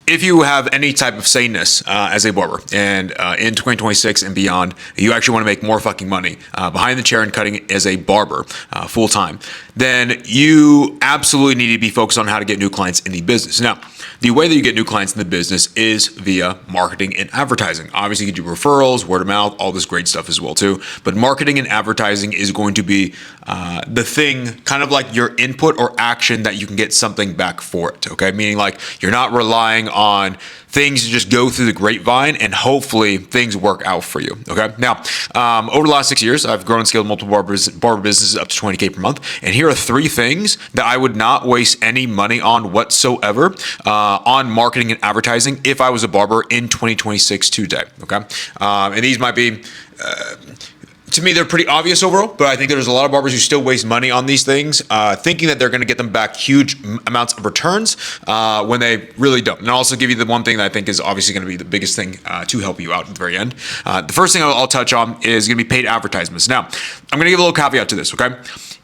if you have any type of saneness as a barber, and in 2026 and beyond, you actually want to make more fucking money behind the chair and cutting as a barber full time, then you absolutely need to be focused on how to get new clients in the business. Now, the way that you get new clients in the business is via marketing and advertising. Obviously, you can do referrals, word of mouth, all this great stuff as well too. But marketing and advertising is going to be the thing, kind of like your input or action that you can get something back for it. Okay, meaning like you're not relying on things to just go through the grapevine and hopefully things work out for you. Okay. Now, over the last 6 years, I've grown and scaled multiple barber businesses up to 20K per month. And here are 3 things that I would not waste any money on whatsoever on marketing and advertising if I was a barber in 2026 today. Okay. And these might be, to me, they're pretty obvious overall, but I think there's a lot of barbers who still waste money on these things, thinking that they're going to get them back huge amounts of returns when they really don't. And I'll also give you the one thing that I think is obviously going to be the biggest thing to help you out at the very end. The first thing I'll touch on is going to be paid advertisements. Now, I'm going to give a little caveat to this, okay?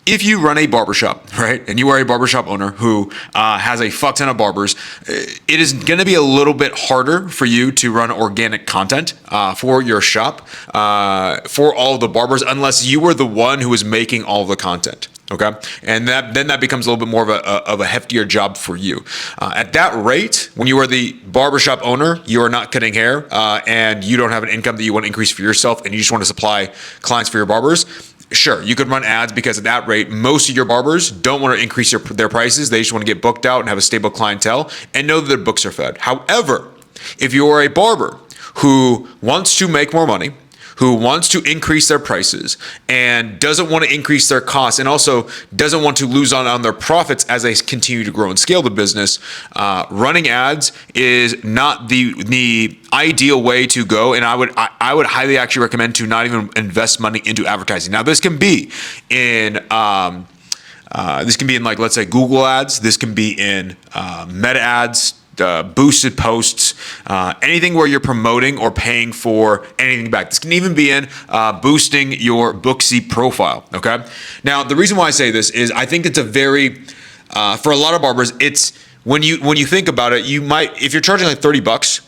If you run a barbershop, right, and you are a barbershop owner who has a fuck ton of barbers, it is going to be a little bit harder for you to run organic content for your shop for all of the barbers unless you were the one who was making all of the content. Okay, and then that becomes a little bit more of a heftier job for you. At that rate, when you are the barbershop owner, you are not cutting hair and you don't have an income that you want to increase for yourself, and you just want to supply clients for your barbers. Sure, you could run ads because at that rate, most of your barbers don't want to increase their prices. They just want to get booked out and have a stable clientele and know that their books are fed. However, if you are a barber who wants to make more money, who wants to increase their prices and doesn't want to increase their costs and also doesn't want to lose on their profits as they continue to grow and scale the business, running ads is not the ideal way to go. And I would highly actually recommend to not even invest money into advertising. Now, this can be in like, let's say, Google ads. This can be in Meta ads, boosted posts, anything where you're promoting or paying for anything back. This can even be in boosting your Booksy profile. Okay. Now, the reason why I say this is I think it's a very, for a lot of barbers, it's when you think about it, you might, if you're charging like $30,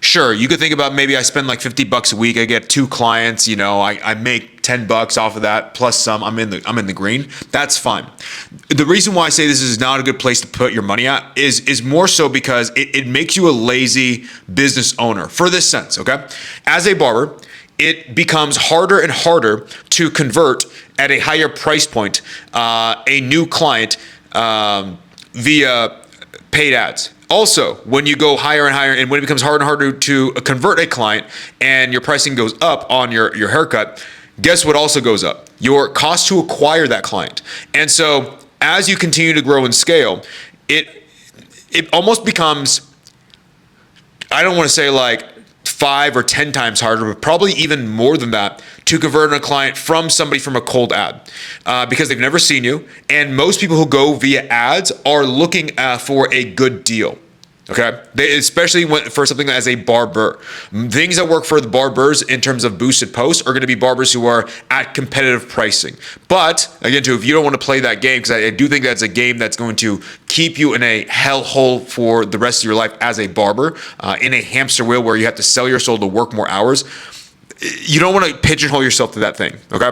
sure, you could think about maybe I spend like $50 a week. I get 2 clients, I make $10 off of that plus some. I'm in the green. That's fine. The reason why I say this is not a good place to put your money at is more so because it makes you a lazy business owner for this sense. Okay, as a barber, it becomes harder and harder to convert at a higher price point a new client via paid ads. Also, when you go higher and higher and when it becomes harder and harder to convert a client and your pricing goes up on your haircut, guess what also goes up? Your cost to acquire that client. And so as you continue to grow and scale, it almost becomes, I don't want to say like 5 or 10 times harder, but probably even more than that to convert a client from somebody from a cold ad because they've never seen you. And most people who go via ads are looking for a good deal. Okay, especially for something as a barber. Things that work for the barbers in terms of boosted posts are going to be barbers who are at competitive pricing. But again, too, if you don't want to play that game, because I do think that's a game that's going to keep you in a hellhole for the rest of your life as a barber, in a hamster wheel where you have to sell your soul to work more hours. You don't want to pigeonhole yourself to that thing. Okay.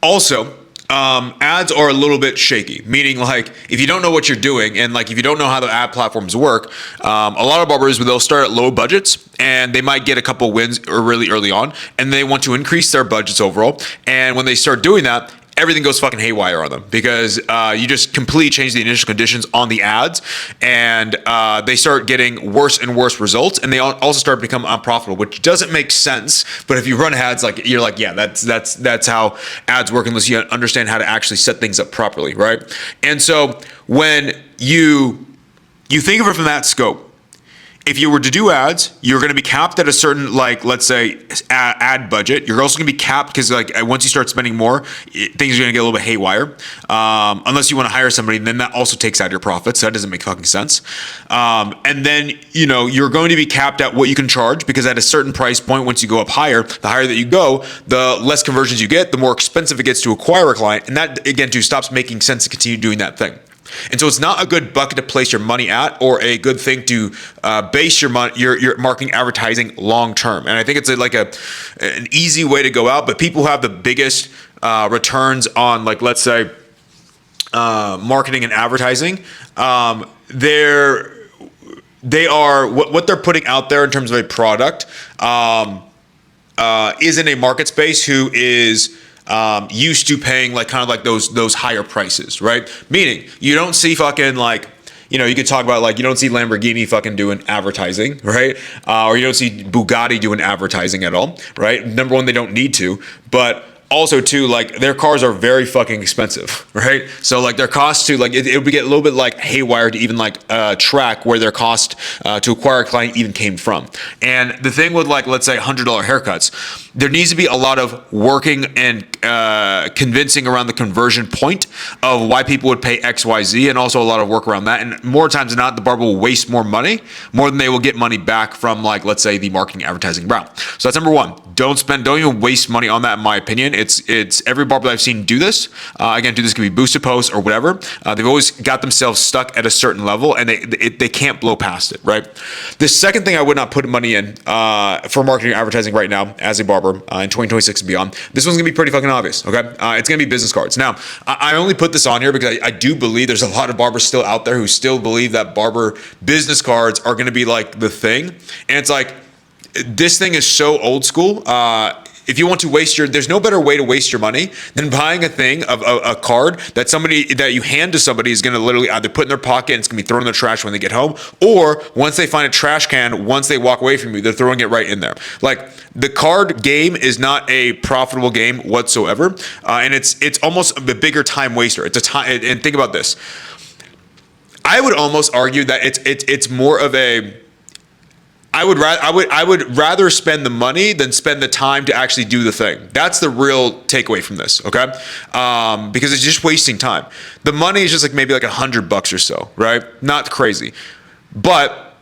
Also, ads are a little bit shaky, meaning like if you don't know what you're doing and like if you don't know how the ad platforms work, a lot of barbers, they'll start at low budgets and they might get a couple wins really early on and they want to increase their budgets overall. And when they start doing that, everything goes fucking haywire on them because you just completely change the initial conditions on the ads and they start getting worse and worse results and they also start to become unprofitable, which doesn't make sense. But if you run ads, like you're like, yeah, that's how ads work unless you understand how to actually set things up properly, right? And so when you think of it from that scope, if you were to do ads, you're going to be capped at a certain, like, let's say, ad budget. You're also going to be capped because, like, once you start spending more, things are going to get a little bit haywire. Unless you want to hire somebody, and then that also takes out your profits. So that doesn't make fucking sense. And then, you're going to be capped at what you can charge because at a certain price point, once you go up higher, the higher that you go, the less conversions you get, the more expensive it gets to acquire a client. And that, again, too, stops making sense to continue doing that thing. And so it's not a good bucket to place your money at, or a good thing to base your marketing advertising long term. And I think it's an easy way to go out. But people who have the biggest returns on, like, let's say, marketing and advertising, they are what they're putting out there in terms of a product is in a market space who is used to paying like kind of like those higher prices, right? Meaning you don't see fucking like, you know, you could talk about like, you don't see Lamborghini fucking doing advertising, right? Or you don't see Bugatti doing advertising at all, right? Number one, they don't need to, but also too, like, their cars are very fucking expensive, right? So like their cost to like, it would get a little bit like haywire to even like track where their cost to acquire a client even came from. And the thing with like, let's say $100 haircuts, there needs to be a lot of working and convincing around the conversion point of why people would pay XYZ, and also a lot of work around that. And more times than not, the barber will waste more money, more than they will get money back from, like, let's say, the marketing advertising route. So that's number one. Don't even waste money on that, in my opinion. It's every barber that I've seen do this. Again, this can be boosted posts or whatever. They've always got themselves stuck at a certain level, and they can't blow past it, right? The second thing I would not put money in for marketing and advertising right now as a barber in 2026 and beyond, this one's gonna be pretty fucking obvious, okay? It's gonna be business cards. Now, I only put this on here because I do believe there's a lot of barbers still out there who still believe that barber business cards are gonna be like the thing. And it's like, this thing is so old school. If you want to there's no better way to waste your money than buying a card that you hand to somebody is going to literally either put in their pocket and it's going to be thrown in the trash when they get home, or once they find a trash can, once they walk away from you, they're throwing it right in there. Like, the card game is not a profitable game whatsoever, and it's almost a bigger time waster. It's a time, and think about this. I would almost argue that it's more of a, I would rather spend the money than spend the time to actually do the thing. That's the real takeaway from this, okay? Because it's just wasting time. The money is just like maybe like $100 or so, right? Not crazy, but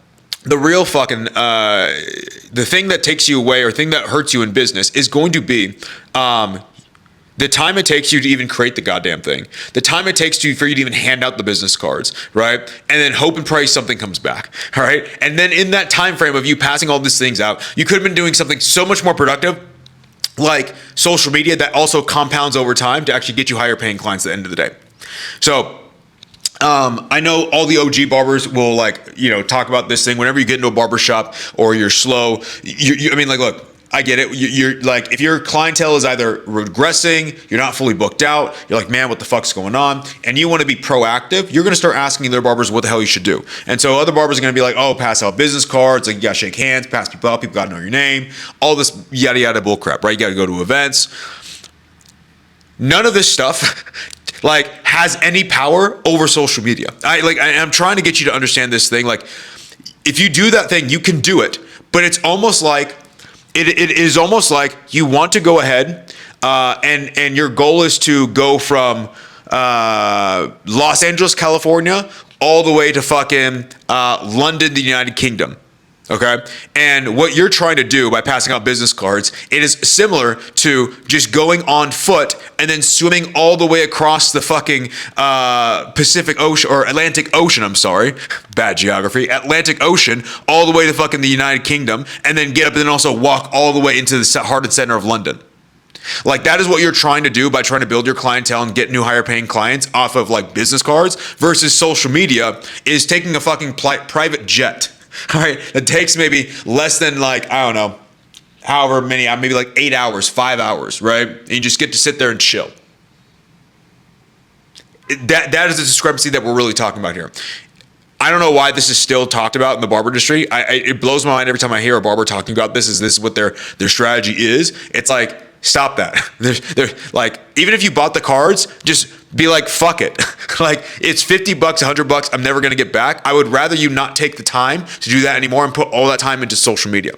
the real fucking the thing that takes you away, or thing that hurts you in business, is going to be the time it takes you to even create the goddamn thing, the time it takes for you to even hand out the business cards, right? And then hope and pray something comes back, all right? And then in that time frame of you passing all these things out, you could have been doing something so much more productive, like social media, that also compounds over time to actually get you higher paying clients at the end of the day. So I know all the OG barbers will, like, you know, talk about this thing whenever you get into a barber shop or you're slow. I mean, like, look, I get it. You're like, if your clientele is either regressing, you're not fully booked out, you're like, man, what the fuck's going on? And you want to be proactive, you're going to start asking other barbers what the hell you should do. And so other barbers are going to be like, oh, pass out business cards, like, you got to shake hands, pass people out, people got to know your name, all this yada yada bull crap, right? You got to go to events. None of this stuff like has any power over social media. I'm trying to get you to understand this thing. Like, if you do that thing, you can do it, but it's almost like, it is almost like you want to go ahead and your goal is to go from Los Angeles, California, all the way to fucking London, the United Kingdom. Okay. And what you're trying to do by passing out business cards, it is similar to just going on foot and then swimming all the way across the fucking Pacific Ocean, or Atlantic Ocean. I'm sorry. Bad geography. Atlantic Ocean, all the way to fucking the United Kingdom, and then get up and then also walk all the way into the heart and center of London. Like, that is what you're trying to do by trying to build your clientele and get new higher paying clients off of like business cards, versus social media is taking a fucking private jet. All right, it takes maybe less than, like, I don't know, however many, maybe like 8 hours, 5 hours, right? And you just get to sit there and chill. That is the discrepancy that we're really talking about here. I don't know why this is still talked about in the barber industry. It blows my mind every time I hear a barber talking about this. This is what their strategy is. It's like, stop that. They're like, even if you bought the cards, just be like, fuck it. Like, it's $50, $100, I'm never going to get back. I would rather you not take the time to do that anymore and put all that time into social media.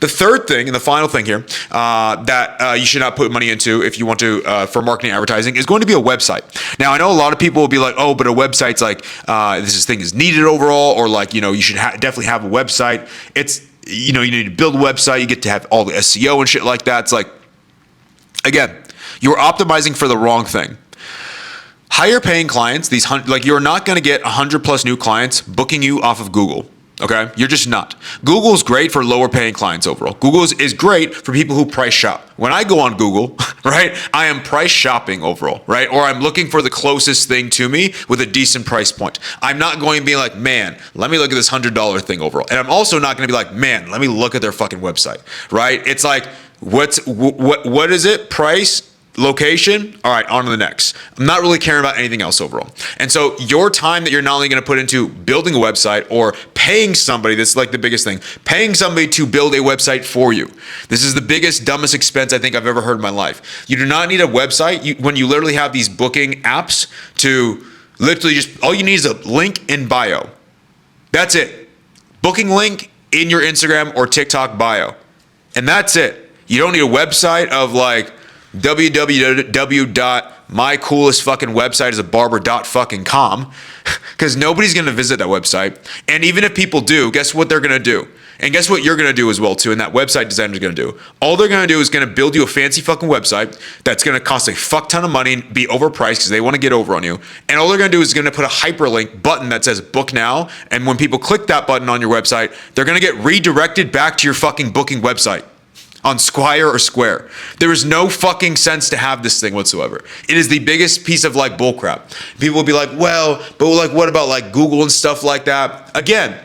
The third thing, and the final thing here, that you should not put money into if you want to, for marketing advertising, is going to be a website. Now, I know a lot of people will be like, oh, but a website's like, this thing is needed overall, or like, you know, you should definitely have a website. It's, you know, you need to build a website, you get to have all the SEO and shit like that. It's like, again, you're optimizing for the wrong thing. higher paying clients, like you're not going to get 100 plus new clients booking you off of Google. Okay, you're just not. Google's great for lower paying clients overall. Google is great for people who price shop. When I go on Google, right, I am price shopping overall, right? Or I'm looking for the closest thing to me with a decent price point. I'm not going to be like, man, let me look at this $100 thing overall. And I'm also not going to be like, man, let me look at their fucking website, right? It's like, what is it? Price, location, all right, on to the next. I'm not really caring about anything else overall. And so your time that you're not only going to put into building a website or paying somebody, that's like the biggest thing, paying somebody to build a website for you. This is the biggest, dumbest expense I think I've ever heard in my life. You do not need a website when you literally have these booking apps to literally just, all you need is a link in bio. That's it. Booking link in your Instagram or TikTok bio. And that's it. You don't need a website of like, www.mycoolestfuckingwebsiteisabarber.com because nobody's going to visit that website. And even if people do, guess what they're going to do? And guess what you're going to do as well too, and that website designer is going to do? All they're going to do is going to build you a fancy fucking website that's going to cost a fuck ton of money and be overpriced because they want to get over on you. And all they're going to do is going to put a hyperlink button that says book now. And when people click that button on your website, they're going to get redirected back to your fucking booking website on Squire or Square. There is no fucking sense to have this thing whatsoever. It is the biggest piece of like bullcrap. People will be like, well, but like what about like Google and stuff like that? Again,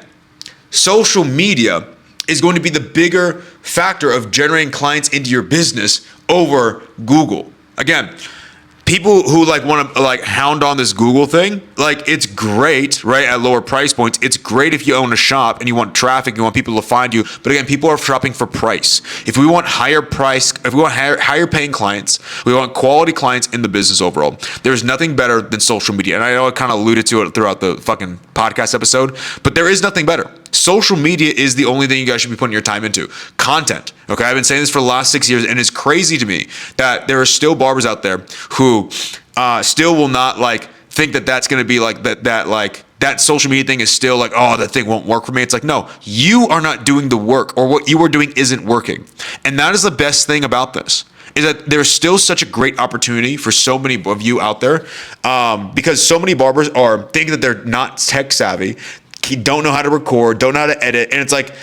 social media is going to be the bigger factor of generating clients into your business over Google. Again, people who like want to like hound on this Google thing, like it's great, right? At lower price points. It's great if you own a shop and you want traffic, you want people to find you. But again, people are shopping for price. If we want higher price, if we want higher paying clients, we want quality clients in the business overall. There's nothing better than social media. And I know I kind of alluded to it throughout the fucking podcast episode, but there is nothing better. Social media is the only thing you guys should be putting your time into. Content. Okay, I've been saying this for the last 6 years, and it's crazy to me that there are still barbers out there who still will not like think that that's going to be like that social media thing is still like, oh, that thing won't work for me. It's like, no, you are not doing the work, or what you are doing isn't working. And that is the best thing about this, is that there's still such a great opportunity for so many of you out there, because so many barbers are thinking that they're not tech savvy, don't know how to record, don't know how to edit. And it's like,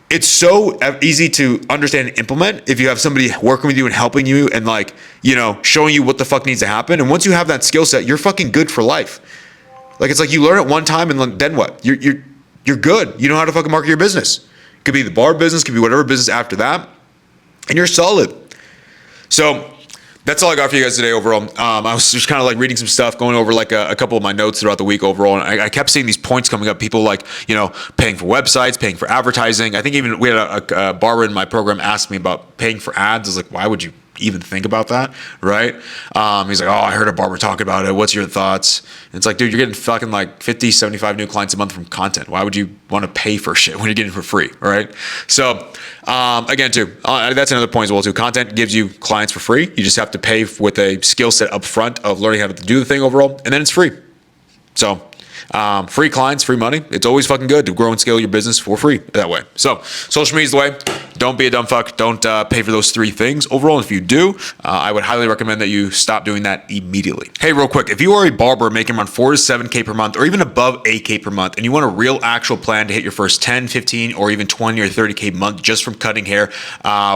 it's so easy to understand and implement if you have somebody working with you and helping you and like, you know, showing you what the fuck needs to happen. And once you have that skill set, you're fucking good for life. Like, it's like you learn it one time and then what? You're good. You know how to fucking market your business. It could be the bar business, could be whatever business after that, and you're solid. So that's all I got for you guys today overall. I was just kind of like reading some stuff, going over like a couple of my notes throughout the week overall. And I kept seeing these points coming up. People like, you know, paying for websites, paying for advertising. I think even we had a barber in my program ask me about paying for ads. I was like, why would you even think about that, right? He's like, oh, I heard a barber talk about it. What's your thoughts? And it's like, dude, you're getting fucking like 50, 75 new clients a month from content. Why would you want to pay for shit when you're getting it for free, right? So again, too, that's another point as well, too. Content gives you clients for free. You just have to pay with a skill set up front of learning how to do the thing overall, and then it's free. So free clients, free money. It's always fucking good to grow and scale your business for free that way. So social media is the way. Don't be a dumb fuck. Don't pay for those three things overall. If you do, I would highly recommend that you stop doing that immediately. Hey, real quick, if you are a barber making around 4 to 7K per month or even above 8K per month, and you want a real actual plan to hit your first 10, 15, or even 20 or 30K a month just from cutting hair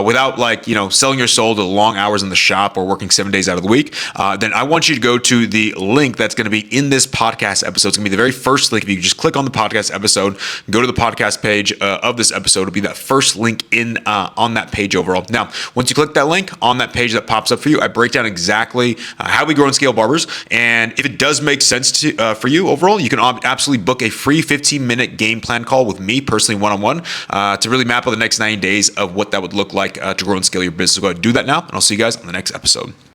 without like, you know, selling your soul to the long hours in the shop or working 7 days out of the week, then I want you to go to the link that's going to be in this podcast episode. It's going to be the very first link. If you just click on the podcast episode, go to the podcast page of this episode, it'll be that first link in on that page overall. Now, once you click that link on that page that pops up for you, I break down exactly how we grow and scale barbers. And if it does make sense to, for you overall, you can absolutely book a free 15-minute game plan call with me personally one-on-one to really map out the next 90 days of what that would look like to grow and scale your business. So go ahead and do that now, and I'll see you guys on the next episode.